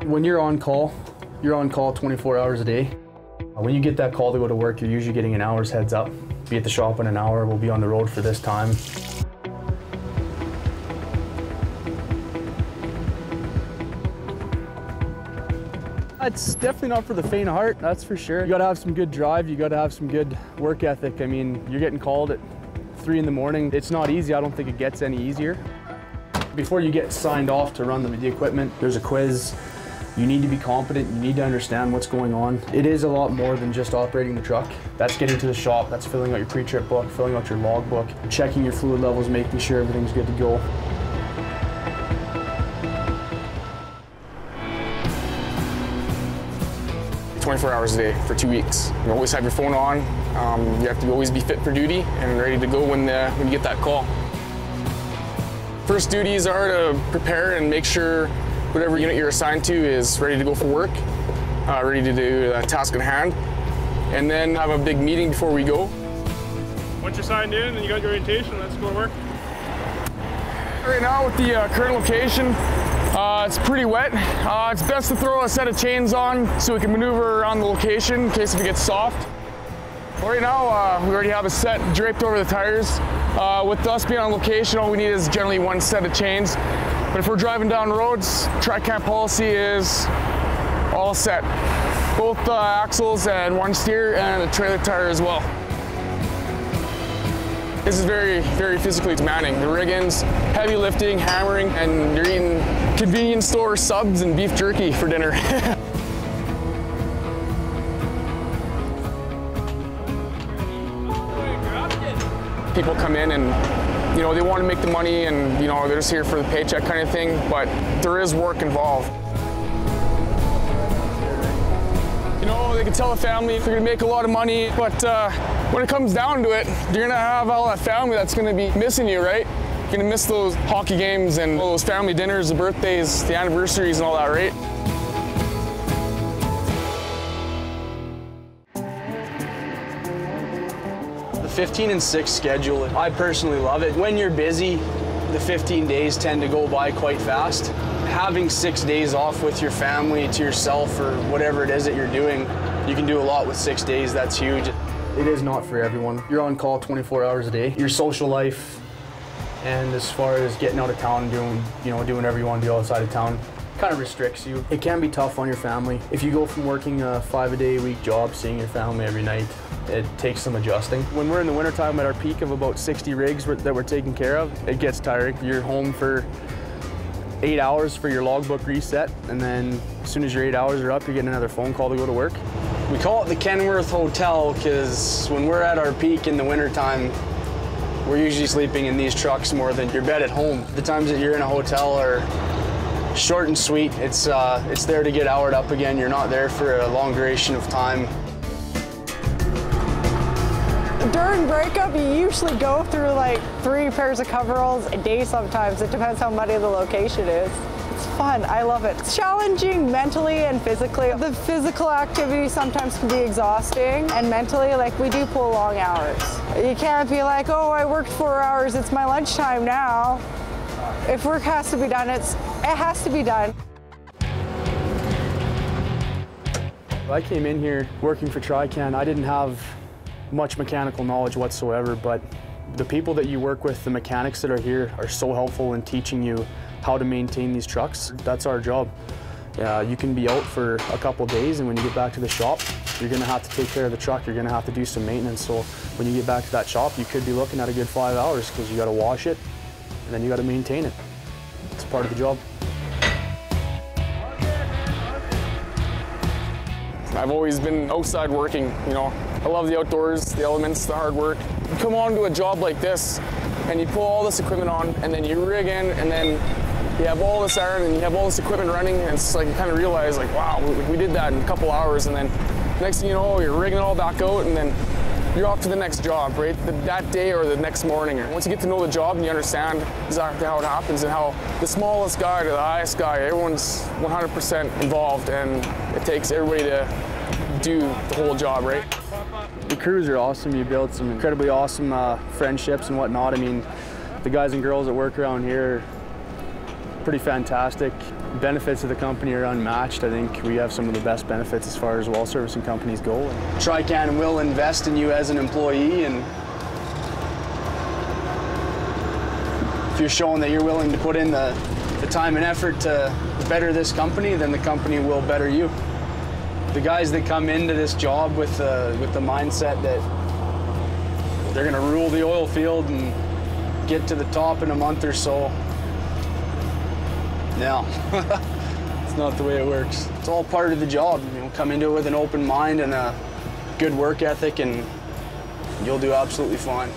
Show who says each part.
Speaker 1: When you're on call 24 hours a day. When you get that call to go to work, you're usually getting an hour's heads up. Be at the shop in an hour, we'll be on the road for this time. It's definitely not for the faint of heart, that's for sure. You gotta have some good drive, you gotta have some good work ethic. I mean, you're getting called at 3 in the morning. It's not easy, I don't think it gets any easier. Before you get signed off to run the equipment, there's a quiz. You need to be competent, you need to understand what's going on. It is a lot more than just operating the truck. That's getting to the shop, that's filling out your pre-trip book, filling out your log book, checking your fluid levels, making sure everything's good to go.
Speaker 2: 24 hours a day for 2 weeks. You always have your phone on. You have to always be fit for duty and ready to go when you get that call. First duties are to prepare and make sure whatever unit you're assigned to is ready to go for work, ready to do the task at hand, and then have a big meeting before we go.
Speaker 3: Once you're signed in and you got your orientation, let's go to work.
Speaker 2: Right now with the current location, it's pretty wet. It's best to throw a set of chains on so we can maneuver around the location in case if it gets soft. Right now, we already have a set draped over the tires. With us being on location, all we need is generally one set of chains. But if we're driving down roads, Trican policy is all set. Both axles and one steer and a trailer tire as well. This is very, very physically demanding. The rig-ins, heavy lifting, hammering, and you're eating convenience store subs and beef jerky for dinner. People come in and, you know, they want to make the money and, you know, they're just here for the paycheck kind of thing, but there is work involved. You know, they can tell a family if they're going to make a lot of money, but when it comes down to it, you're going to have all that family that's going to be missing you, right? You're going to miss those hockey games and all those family dinners, the birthdays, the anniversaries and all that, right?
Speaker 1: The 15 and 6 schedule, I personally love it. When you're busy, the 15 days tend to go by quite fast. Having 6 days off with your family, to yourself, or whatever it is that you're doing, you can do a lot with 6 days, that's huge. It is not for everyone. You're on call 24 hours a day. Your social life, and as far as getting out of town and doing whatever you want to do outside of town, kind of restricts you. It can be tough on your family. If you go from working a 5-a-day-a-week job, seeing your family every night, it takes some adjusting. When we're in the wintertime at our peak of about 60 rigs that we're taking care of, it gets tiring. You're home for 8 hours for your logbook reset, and then as soon as your 8 hours are up, you're getting another phone call to go to work. We call it the Kenworth Hotel because when we're at our peak in the wintertime, we're usually sleeping in these trucks more than your bed at home. The times that you're in a hotel are short and sweet. It's there to get houred up again. You're not there for a long duration of time.
Speaker 4: During breakup, you usually go through like 3 pairs of coveralls a day sometimes. It depends how muddy the location is. It's fun, I love it. It's challenging mentally and physically. The physical activity sometimes can be exhausting, and mentally, like, we do pull long hours. You can't be like, oh, I worked 4 hours, it's my lunchtime now. If work has to be done, it has to be done.
Speaker 1: I came in here working for Trican. I didn't have much mechanical knowledge whatsoever, but the people that you work with, the mechanics that are here, are so helpful in teaching you how to maintain these trucks. That's our job. You can be out for a couple days, and when you get back to the shop, you're going to have to take care of the truck. You're going to have to do some maintenance. So when you get back to that shop, you could be looking at a good 5 hours because you got to wash it, and then you got to maintain it. It's part of the job.
Speaker 2: I've always been outside working, you know. I love the outdoors, the elements, the hard work. You come on to a job like this, and you pull all this equipment on, and then you rig in, and then you have all this iron, and you have all this equipment running, and it's like you kind of realize, like, wow, we did that in a couple hours, and then next thing you know, you're rigging it all back out, and then you're off to the next job, right? That day or the next morning. Once you get to know the job and you understand exactly how it happens and how the smallest guy to the highest guy, everyone's 100% involved, and it takes everybody to do the whole job, right?
Speaker 1: The crews are awesome. You build some incredibly awesome friendships and whatnot. I mean, the guys and girls that work around here are pretty fantastic. Benefits of the company are unmatched. I think we have some of the best benefits as far as well servicing companies go. Trican will invest in you as an employee, and if you're showing that you're willing to put in the time and effort to better this company, then the company will better you. The guys that come into this job with the mindset that they're going to rule the oil field and get to the top in a month or so, no, it's not the way it works. It's all part of the job. You know, come into it with an open mind and a good work ethic, and you'll do absolutely fine.